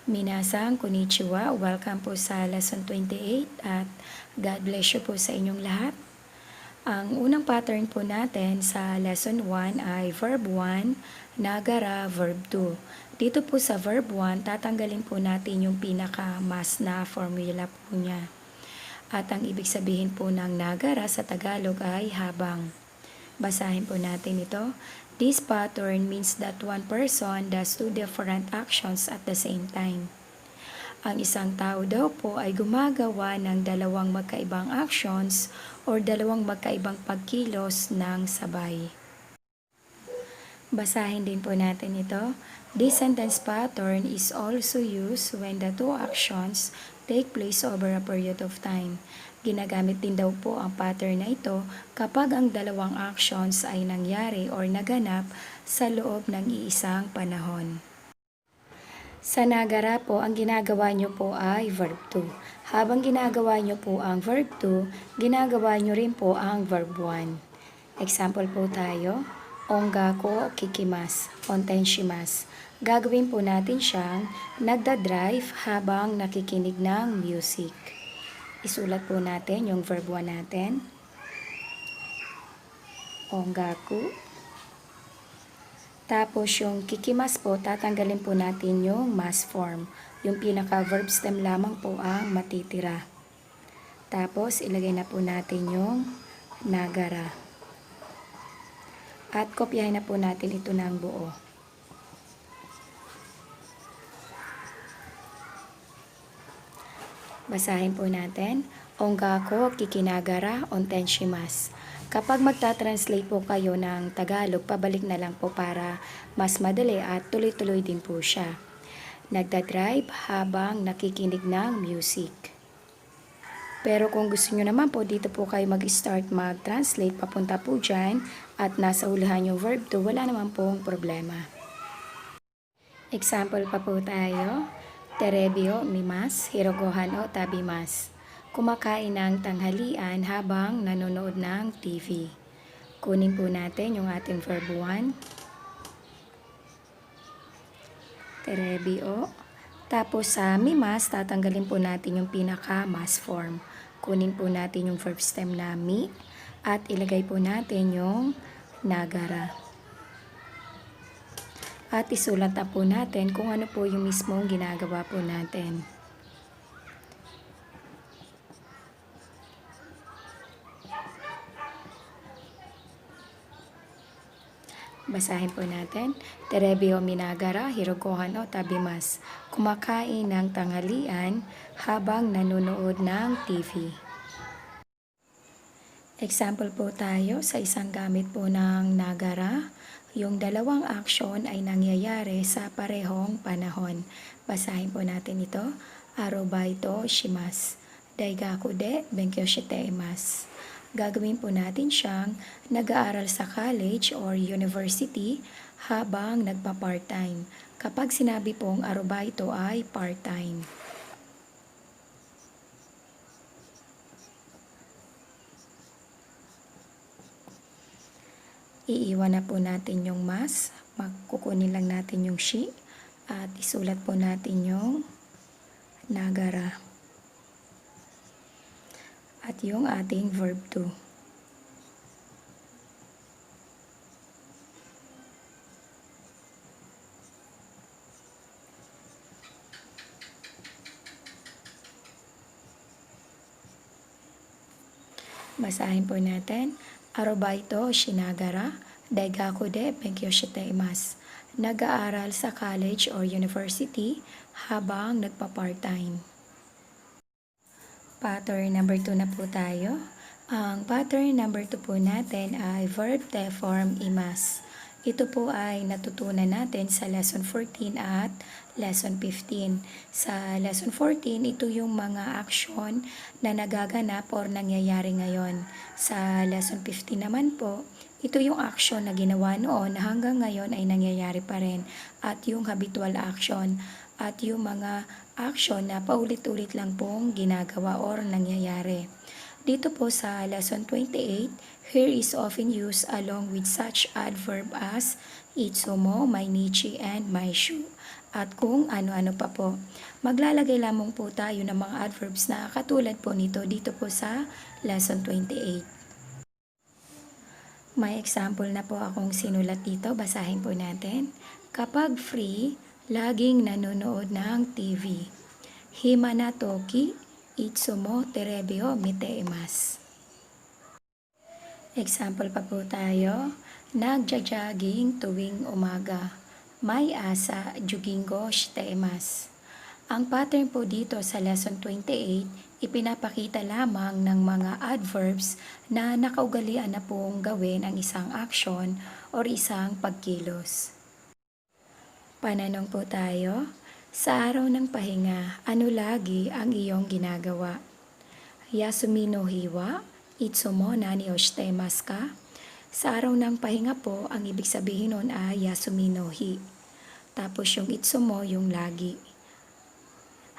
Minasang konnichiwa, welcome po sa lesson 28 at God bless you po sa inyong lahat. Ang unang pattern po natin sa lesson 1 ay verb 1, nagara, verb 2. Dito po sa verb 1, tatanggalin po natin yung pinaka-mas na formula po niya. At ang ibig sabihin po ng nagara sa Tagalog ay habang. Basahin po natin ito. This pattern means that one person does two different actions at the same time. Ang isang tao daw po ay gumagawa ng dalawang magkaibang actions or dalawang magkaibang pagkilos ng sabay. Basahin din po natin ito. This sentence pattern is also used when the two actions take place over a period of time. Ginagamit din daw po ang pattern na ito kapag ang dalawang actions ay nangyari or naganap sa loob ng iisang panahon. Sa nagara po, ang ginagawa nyo po ay verb 2. Habang ginagawa nyo po ang verb 2, ginagawa nyo rin po ang verb 1. Example po tayo, ongako kikimas, ontenshimas. Gagawin po natin siyang nagda-drive habang nakikinig ng music. Isulat po natin yung verb 1 natin. Ongaku. Tapos yung kikimas po, tatanggalin po natin yung mas form. Yung pinaka-verb stem lamang po ang matitira. Tapos ilagay na po natin yung nagara. At kopyahin na po natin ito ng buo. Basahin po natin. Ongako kikinagara ontenshimas. Kapag magta-translate po kayo ng Tagalog, pabalik na lang po para mas madali at tuloy-tuloy din po siya. Nagda-drive habang nakikinig ng music. Pero kung gusto nyo naman po, dito po kayo mag-start mag-translate papunta po dyan at nasa hulahan yung verb 2, wala naman pong problema. Example pa po tayo. Terebio mimas, hirogohan o tabimas. Kumakain ng tanghalian habang nanonood ng TV. Kunin po natin yung ating verb 1. Terebio. Tapos sa mimas, tatanggalin po natin yung pinaka-mas form. Kunin po natin yung verb stem na mi at ilagay po natin yung nagara. At isulat na po natin kung ano po yung mismong ginagawa po natin. Basahin po natin. Terebio minagara, hirogohan o tabimas. Kumakain ng tanghalian habang nanonood ng TV. Example po tayo sa isang gamit po ng nagara. Yung dalawang action ay nangyayari sa parehong panahon. Basahin po natin ito. Arobaito shimas. Daigaku de benkyou shiteimasu. Gagawin po natin siyang nag-aaral sa college or university habang nagpa-part-time. Kapag sinabi pong arobaito ay part-time. Iiwan na po natin yung mas, kukunin lang natin yung shi, at isulat po natin yung nagara. At yung ating verb 2. Basahin po natin. Arobaito shinagara, daigaku de benkyou shiteimasu. Nag-aaral sa college or university habang nagpa-part-time. Pattern number 2 na po tayo. Ang pattern number 2 po natin ay verb te form imas. Ito po ay natutunan natin sa lesson 14 at lesson 15. Sa lesson 14, ito yung mga action na nagaganap or nangyayari ngayon. Sa lesson 15 naman po, ito yung action na ginawa noon na hanggang ngayon ay nangyayari pa rin. At yung habitual action at yung mga action na paulit-ulit lang pong ginagawa or nangyayari. Dito po sa lesson 28, Here is often used along with such adverb as itsumo, mainichi, and maishu. At kung ano-ano pa po. Maglalagay lamang po tayo ng mga adverbs na katulad po nito dito po sa lesson 28. May example na po akong sinulat dito. Basahin po natin. Kapag free, laging nanonood ng TV. Hima na toki, itsumo terebyo miteimasu. Example pa po tayo. Nagja-jogging tuwing umaga. May asa jogingo shiteimasu. Ang pattern po dito sa lesson 28, ipinapakita lamang ng mga adverbs na nakaugalian na pong gawin ang isang action or isang pagkilos. Pananong po tayo. Sa araw ng pahinga, ano lagi ang iyong ginagawa? Yasumi no hiwa, itsumo nani o shiteimasu ka? Sa araw ng pahinga po, ang ibig sabihin nun ay yasumi no hi. Tapos yung itsumo, yung lagi.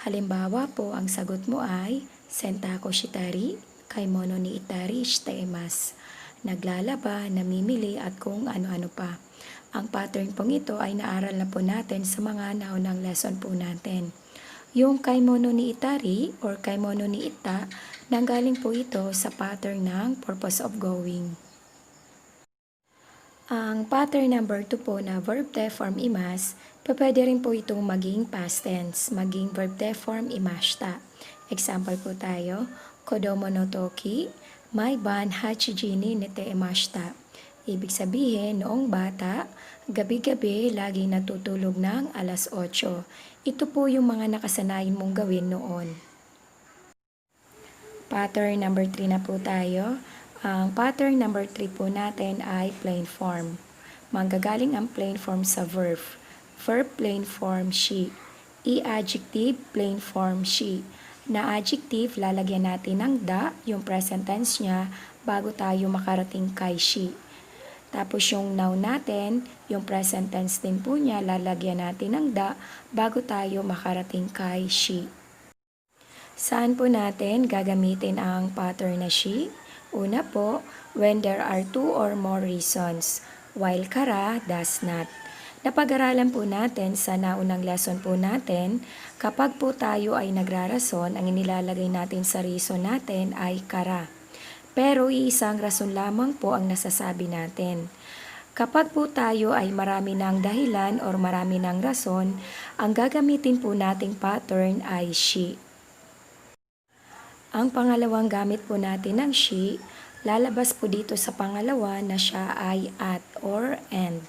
Halimbawa po, ang sagot mo ay sentako shitari, kaimono ni itari shiteimasu. Naglalaba, namimili at kung ano-ano pa. Ang pattern pong ito ay naaral na po natin sa mga naunang lesson po natin. Yung kaimono ni itari or kaimono ni ita, nanggaling po ito sa pattern ng purpose of going. Ang pattern number 2 po na verb te form imas, pwede rin po itong maging past tense, maging verb te form imashita. Example po tayo, kodomo no toki, mai ban hachiji ni nete imashita. Ibig sabihin, noong bata, gabi-gabi laging natutulog ng alas 8. Ito po yung mga nakasanayin mong gawin noon. Pattern number 3 na po tayo. Ang pattern number 3 po natin ay plain form. Manggagaling ang plain form sa verb. Verb plain form she. I-adjective plain form she. Na adjective, lalagyan natin ng da, yung present tense niya, bago tayo makarating kay she. Tapos yung noun natin, yung present tense din po niya, lalagyan natin ng da bago tayo makarating kay she. Saan po natin gagamitin ang pattern na she? Una po, when there are 2 or more reasons, while kara does not. Napag-aralan po natin sa naunang lesson po natin, kapag po tayo ay nagrarason, ang inilalagay natin sa reason natin ay kara. Pero iisang rason lamang po ang nasasabi natin. Kapag po tayo ay marami ng dahilan or marami ng rason, ang gagamitin po nating pattern ay she. Ang pangalawang gamit po natin ng she, lalabas po dito sa pangalawa na siya ay at or and.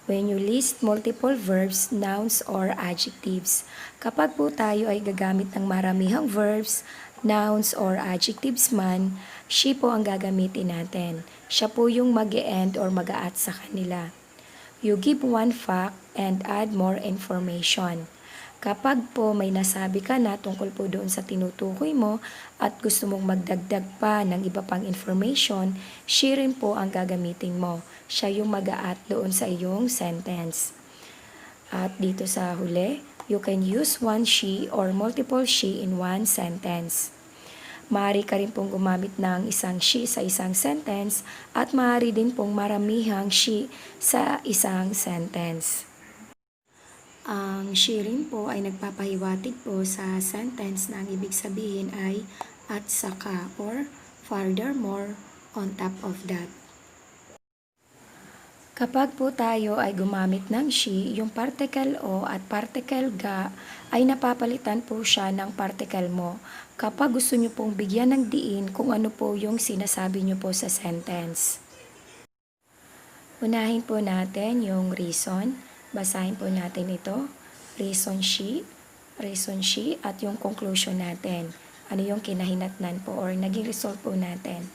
When you list multiple verbs, nouns, or adjectives. Kapag po tayo ay gagamit ng maramihang verbs, nouns, or adjectives man, she po ang gagamitin natin. Siya po yung mag-e-end or mag-a-at sa kanila. You give one fact and add more information. Kapag po may nasabi ka na tungkol po doon sa tinutukoy mo at gusto mong magdagdag pa ng iba pang information, she rin po ang gagamitin mo. Siya yung mag-a-at doon sa iyong sentence. At dito sa huli, you can use one she or multiple she in one sentence. Maaari ka rin pong gumamit ng isang she sa isang sentence at maaari din pong maramihang she sa isang sentence. Ang she rin po ay nagpapahiwatig po sa sentence na ang ibig sabihin ay at saka or furthermore, on top of that. Kapag po tayo ay gumamit ng she, yung particle o at particle ga ay napapalitan po siya ng particle mo kapag gusto nyo pong bigyan ng diin kung ano po yung sinasabi nyo po sa sentence. Unahin po natin yung reason. Basahin po natin ito. Reason she at yung conclusion natin. Ano yung kinahinatnan po or naging result po natin.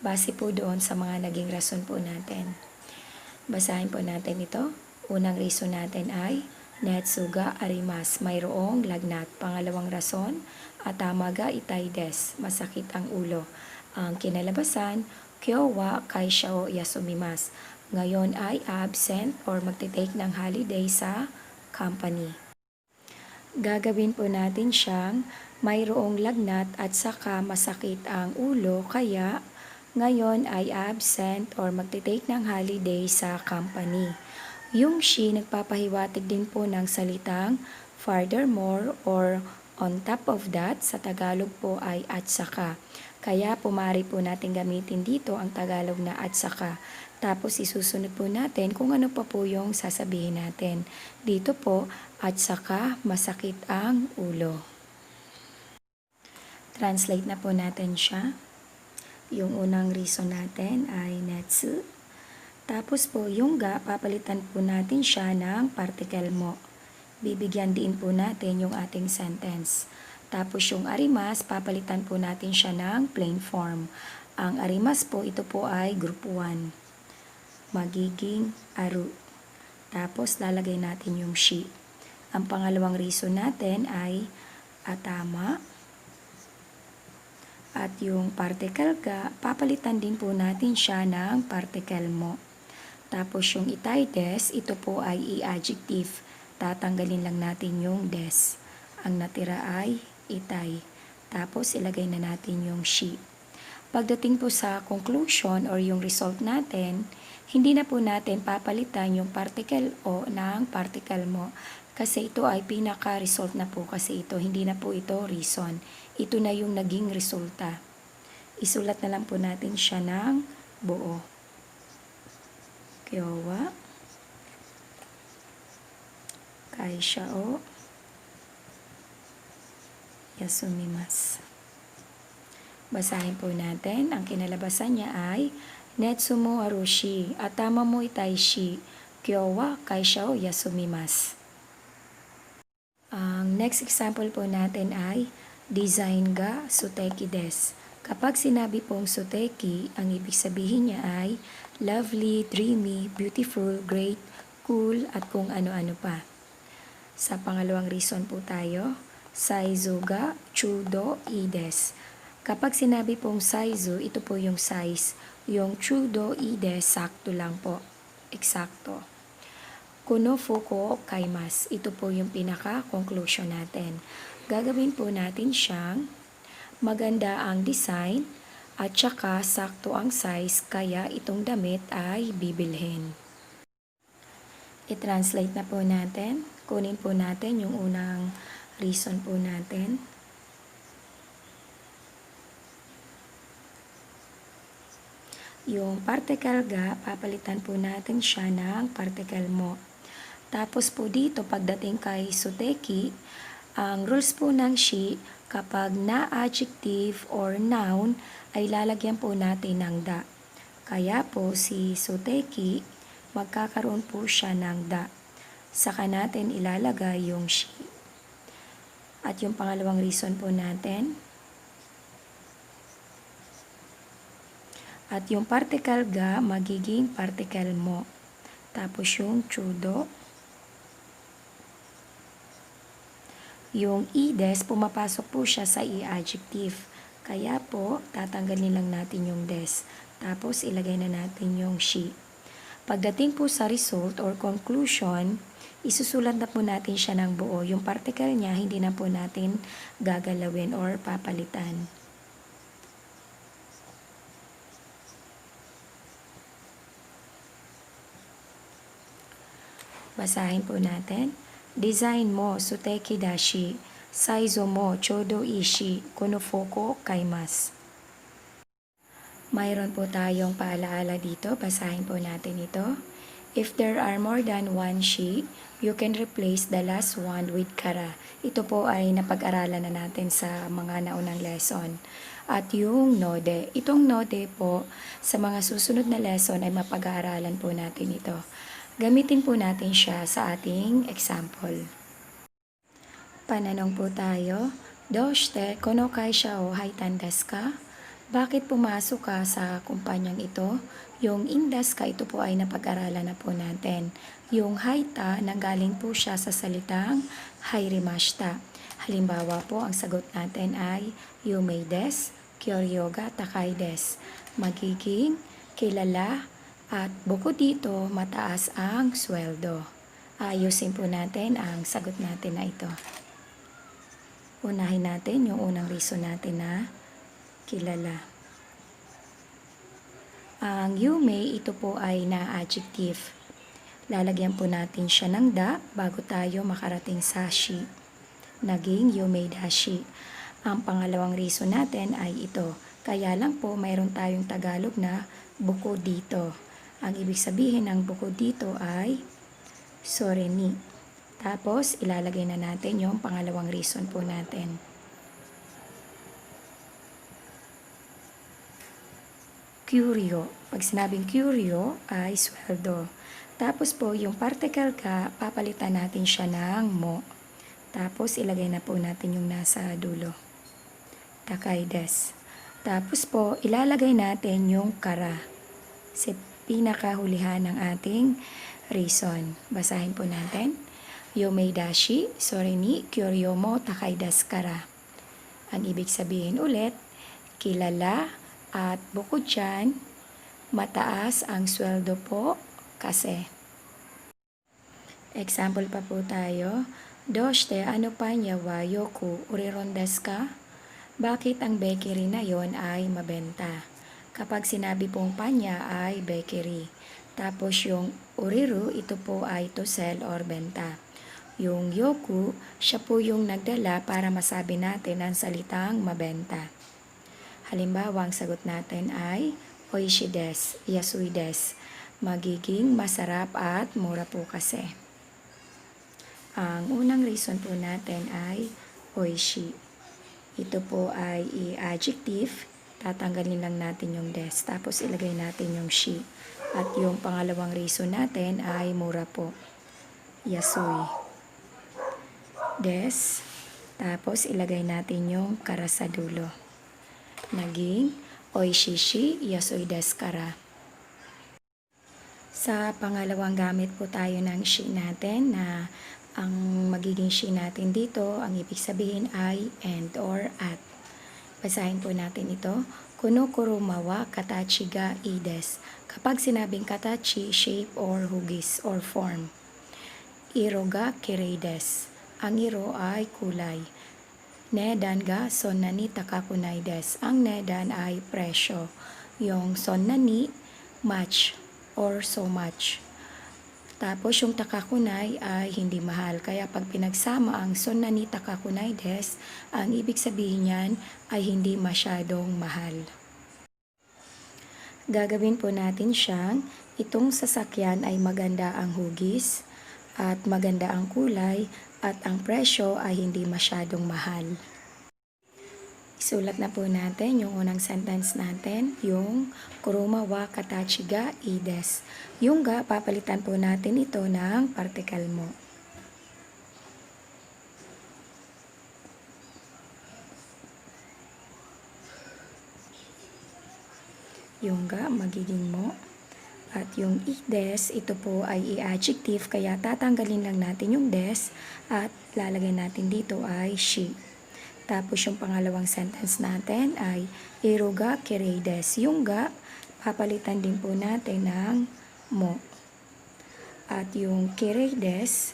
Base po doon sa mga naging rason po natin. Basahin po natin ito. Unang reason natin ay netsuga arimas, mayroong lagnat. Pangalawang rason, atamaga itay des, masakit ang ulo. Ang kinalabasan, kyo wa kaisha o yasumimas. Ngayon ay absent or magte-take ng holiday sa company. Gagawin po natin siyang mayroong lagnat at saka masakit ang ulo kaya ngayon ay absent or magte-take ng holiday sa company. Yung she, nagpapahiwatig din po ng salitang furthermore or on top of that, sa Tagalog po ay at saka. Kaya pumari po natin gamitin dito ang Tagalog na at saka. Tapos isusunod po natin kung ano pa po yung sasabihin natin. Dito po, at saka masakit ang ulo. Translate na po natin siya. Yung unang reason natin ay netsu. Tapos po yung ga, papalitan po natin siya ng particle mo. Bibigyan din po natin yung ating sentence. Tapos yung arimas, papalitan po natin siya ng plain form. Ang arimas po, ito po ay group 1. Magiging aru. Tapos lalagay natin yung she. Ang pangalawang reason natin ay atama. At yung particle ga, papalitan din po natin siya ng particle mo. Tapos yung itay des, ito po ay i-adjective. Tatanggalin lang natin yung des. Ang natira ay itay. Tapos ilagay na natin yung she. Pagdating po sa conclusion or yung result natin, hindi na po natin papalitan yung particle o ng particle mo. Kasi ito ay pinaka-result na po kasi ito. Hindi na po ito reason. Ito na yung naging resulta. Isulat na lang po natin siya ng buo. Kyowa. Kaisha o yasumimasu. Basahin po natin. Ang kinalabasan niya ay netsu mo arushi, atama mo itaishi, kyou wa kaisha o yasumimasu. Ang next example po natin ay design ga suteki desu. Kapag sinabi pong suteki, ang ibig sabihin niya ay lovely, dreamy, beautiful, great, cool, at kung ano-ano pa. Sa pangalawang reason po tayo, saizu ga chudo ii desu. Kapag sinabi pong saizu, ito po yung size. Yung chudo ii desu, sakto lang po. Eksakto. Kuno fuku o kaimasu. Ito po yung pinaka-conclusion natin. Gagawin po natin siyang maganda ang design at saka sakto ang size, kaya itong damit ay bibilhin. I-translate na po natin. Kunin po natin yung unang reason po natin. Yung particle ga, papalitan po natin siya ng particle mo. Tapos po dito, pagdating kay suteki, ang rules po ng she, kapag na-adjective or noun, ay lalagyan po natin ng da. Kaya po si suteki, magkakaroon po siya ng da. Saka natin ilalagay yung she. At yung pangalawang reason po natin, at yung particle ga, magiging particle mo. Tapos yung chudo. Yung i-des, pumapasok po siya sa i-adjective. Kaya po, tatanggalin lang natin yung des. Tapos ilagay na natin yung she. Pagdating po sa result or conclusion, isusulat na po natin siya ng buo. Yung particle niya, hindi na po natin gagalawin or papalitan. Basahin po natin. Design mo suteki dashi, saizo mo chodo ishi, kuno fuku kaimasu. Mayroon po tayong paalaala dito. Basahin po natin ito. If there are more than one she, you can replace the last one with kara. Ito po ay napag-aralan na natin sa mga naunang lesson. At yung node. Itong node po, sa mga susunod na lesson ay mapag-aaralan po natin ito. Gamitin po natin siya sa ating example. Pananong po tayo. Doshite kono kaisha o haitan desu ka? Bakit pumasok ka sa kumpanyang ito? Yung indas ka, ito po ay napag-aralan na po natin. Yung haita, nanggaling po siya sa salitang hairimashita. Halimbawa po, ang sagot natin ay yumei desu, kyoryo ga takai desu. Magiging kilala. At bukod dito, mataas ang sweldo. Ayusin po natin ang sagot natin na ito. Unahin natin yung unang reason natin na kilala. Ang yume, ito po ay na-adjective. Lalagyan po natin siya ng da bago tayo makarating sa shi. Naging yume dashi. Ang pangalawang reason natin ay ito. Kaya lang po mayroon tayong Tagalog na bukod dito. Ang ibig sabihin ng bukod dito ay soreni. Tapos ilalagay na natin yung pangalawang reason po natin. Curio. Pag sinabing curio ay sweldo. Tapos po yung particle ka, papalitan natin siya ng mo. Tapos ilagay na po natin yung nasa dulo. Takay des. Tapos po ilalagay natin yung kara. Sa pinakahulihan ng ating reason. Basahin po natin. Yomei dashi, soreni, curio mo, takay des kara. Ang ibig sabihin ulit, kilala at bukod dyan, mataas ang sweldo po kasi. Example pa po tayo. Doshite ano pa niya wa yoku uriron desu ka? Bakit ang bakery na yon ay mabenta? Kapag sinabi pong panya ay bakery. Tapos yung uriru, ito po ay to sell or benta. Yung yoku, siya po yung nagdala para masabi natin ang salitang mabenta. Halimbawa, ang sagot natin ay oishi desu, yasui desu. Magiging masarap at mura po kasi. Ang unang reason po natin ay oishi. Ito po ay i-adjective. Tatanggalin lang natin yung des. Tapos ilagay natin yung shi. At yung pangalawang reason natin ay mura po. Yasui. Des. Tapos ilagay natin yung kara sa dulo. Naging oishi shi yasui desu kara. Sa pangalawang gamit po tayo ng shi natin na ang magiging shi natin dito, ang ibig sabihin ay and or at. Basahin po natin ito. Kuno kuruma wa katachi ga ii desu. Kapag sinabing katachi, shape or hugis or form. Iro ga kirei desu. Ang iro ay kulay. Nedan ga sonnani takakunai desu. Ang nedan ay presyo. Yung sonnani, much or so much. Tapos yung takakunay ay hindi mahal. Kaya pag pinagsama ang sonnani takakunai desu, ang ibig sabihin niyan ay hindi masyadong mahal. Gagawin po natin siyang itong sasakyan ay maganda ang hugis at maganda ang kulay at ang presyo ay hindi masyadong mahal. Isulat na po natin yung unang sentence natin, yung kuruma wa katachi ga ii desu. Yung ga, papalitan po natin ito ng particle mo. Yung ga, magiging mo. At yung ii desu, ito po ay i-adjective, kaya tatanggalin lang natin yung des at lalagay natin dito ay shi. Tapos yung pangalawang sentence natin ay iro ga kirei desu. Yung ga, papalitan din po natin ng mo. At yung kirei desu,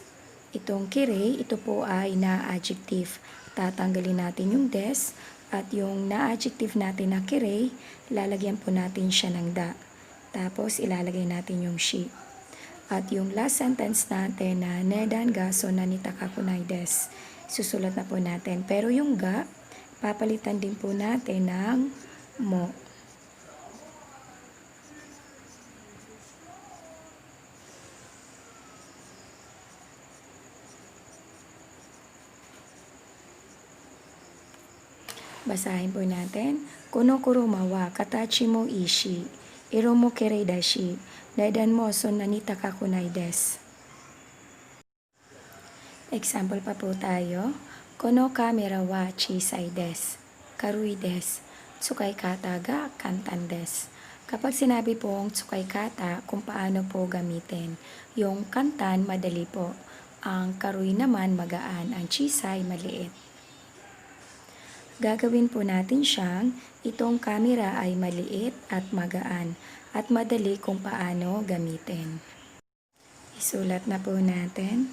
itong kirei, ito po ay na-adjective. Tatanggalin natin yung des at yung na-adjective natin na kirei, lalagyan po natin siya ng da. Tapos ilalagay natin yung shi. At yung last sentence natin na nedan ga sonnani takakunai desu. Susulat na po natin. Pero yung ga, papalitan din po natin ng mo. Basahin po natin. Kuno kuruma wa katachi mo ishi. Iro mo kirei dashi. Nedan mo sonnani takakunai desu. Example pa po tayo. Kono kamera wa chisai desu. Karui desu. Tsukay kata ga kantan desu. Kapag sinabi pong tsukay kata, kung paano po gamitin. Yung kantan, madali po. Ang karui naman, magaan. Ang chisai, maliit. Gagawin po natin siyang itong camera ay maliit at magaan. At madali kung paano gamitin. Isulat na po natin.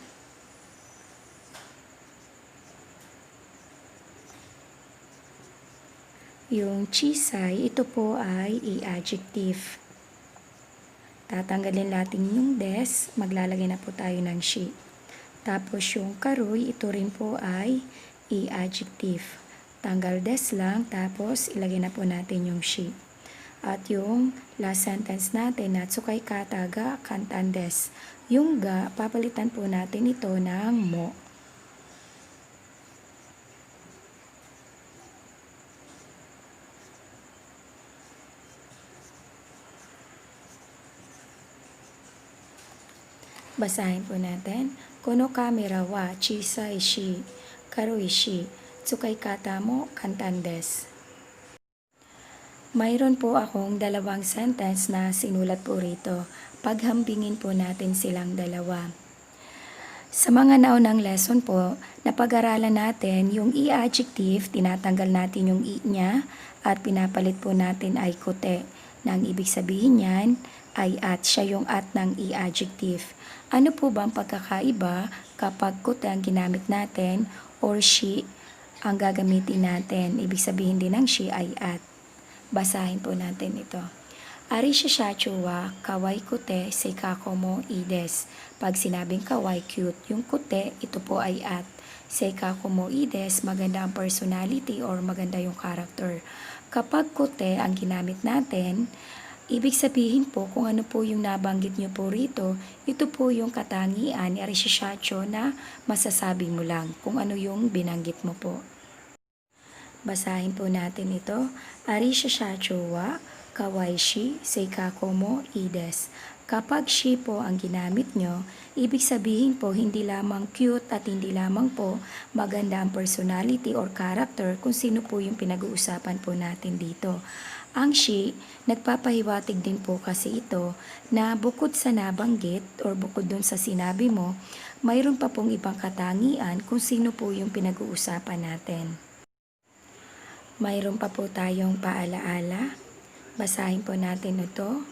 Yung chisai, ito po ay i-adjective. Tatanggalin natin yung des, maglalagay na po tayo ng shi. Tapos yung karoy, ito rin po ay i-adjective. Tanggal des lang, tapos ilagay na po natin yung shi. At yung last sentence natin na tsukay kata ga kantan des. Yung ga, papalitan po natin ito ng mo. Basahin po natin. Kono kamera wa chisai shi, karoi shi, tsukay kata mo kantan des. Mayroon po akong dalawang sentence na sinulat po rito. Paghambingin po natin silang dalawa. Sa mga naunang lesson po, napag-aralan natin yung i-adjective, tinatanggal natin yung i niya at pinapalit po natin ay kote. Na ang ibig sabihin niyan ay at, siya yung at ng i-adjective. Ano po ba ang pagkakaiba kapag kote ang ginamit natin or she ang gagamitin natin? Ibig sabihin din ng she ay at. Basahin po natin ito. Ari shashacho wa kawai kote seikako mo ides. Pag sinabing kawai, cute, yung kote, ito po ay at. Seikako mo ides, maganda ang personality or maganda yung character. Kapag kote ang ginamit natin, ibig sabihin po kung ano po yung nabanggit nyo po rito, ito po yung katangian ni ari shashacho na masasabi mo lang kung ano yung binanggit mo po. Basahin po natin ito. Ari shashacho wa kawai shi seikako mo ides. Kapag she po ang ginamit nyo, ibig sabihin po hindi lamang cute at hindi lamang po maganda ang personality or character kung sino po yung pinag-uusapan po natin dito. Ang she, nagpapahiwatig din po kasi ito na bukod sa nabanggit or bukod dun sa sinabi mo, mayroon pa pong ibang katangian kung sino po yung pinag-uusapan natin. Mayroon pa po tayong paalaala. Basahin po natin ito.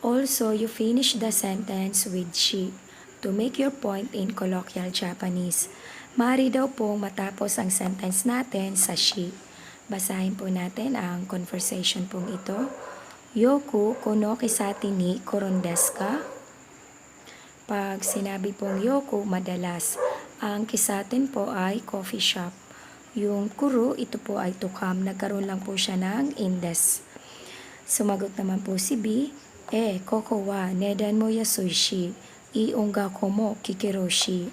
Also, you finish the sentence with she to make your point in colloquial Japanese. Maaari daw pong matapos ang sentence natin sa she. Basahin po natin ang conversation pong ito. Yoku kono kisati ni koron desu ka? Pag sinabi pong yoku, madalas. Ang kisatin po ay coffee shop. Yung kuro, ito po ay to come. Nagkaroon lang po siya ng indes. Sumagot naman po si B, koko wa nedan mo yasui shi, iongga ko mo kikiroshi.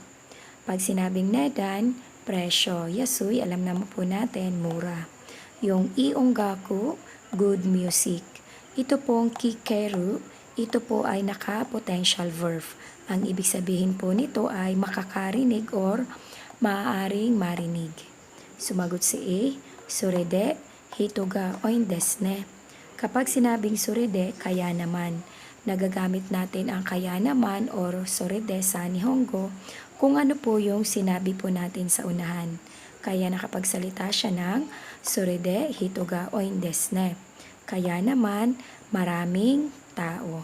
Pag sinabing nedan, presyo. Yasui, alam naman po natin, mura. Yung iongga ko, good music. Ito pong kikeru, ito po ay naka-potential verb. Ang ibig sabihin po nito ay makakarinig or maaaring marinig. Sumagot si A, surede, hitoga oin desu ne. Kapag sinabing surede, kaya naman. Nagagamit natin ang kaya naman or surede sa Nihongo kung ano po yung sinabi po natin sa unahan. Kaya nakapagsalita siya ng surede, hitoga oin desu ne. Kaya naman, maraming tao.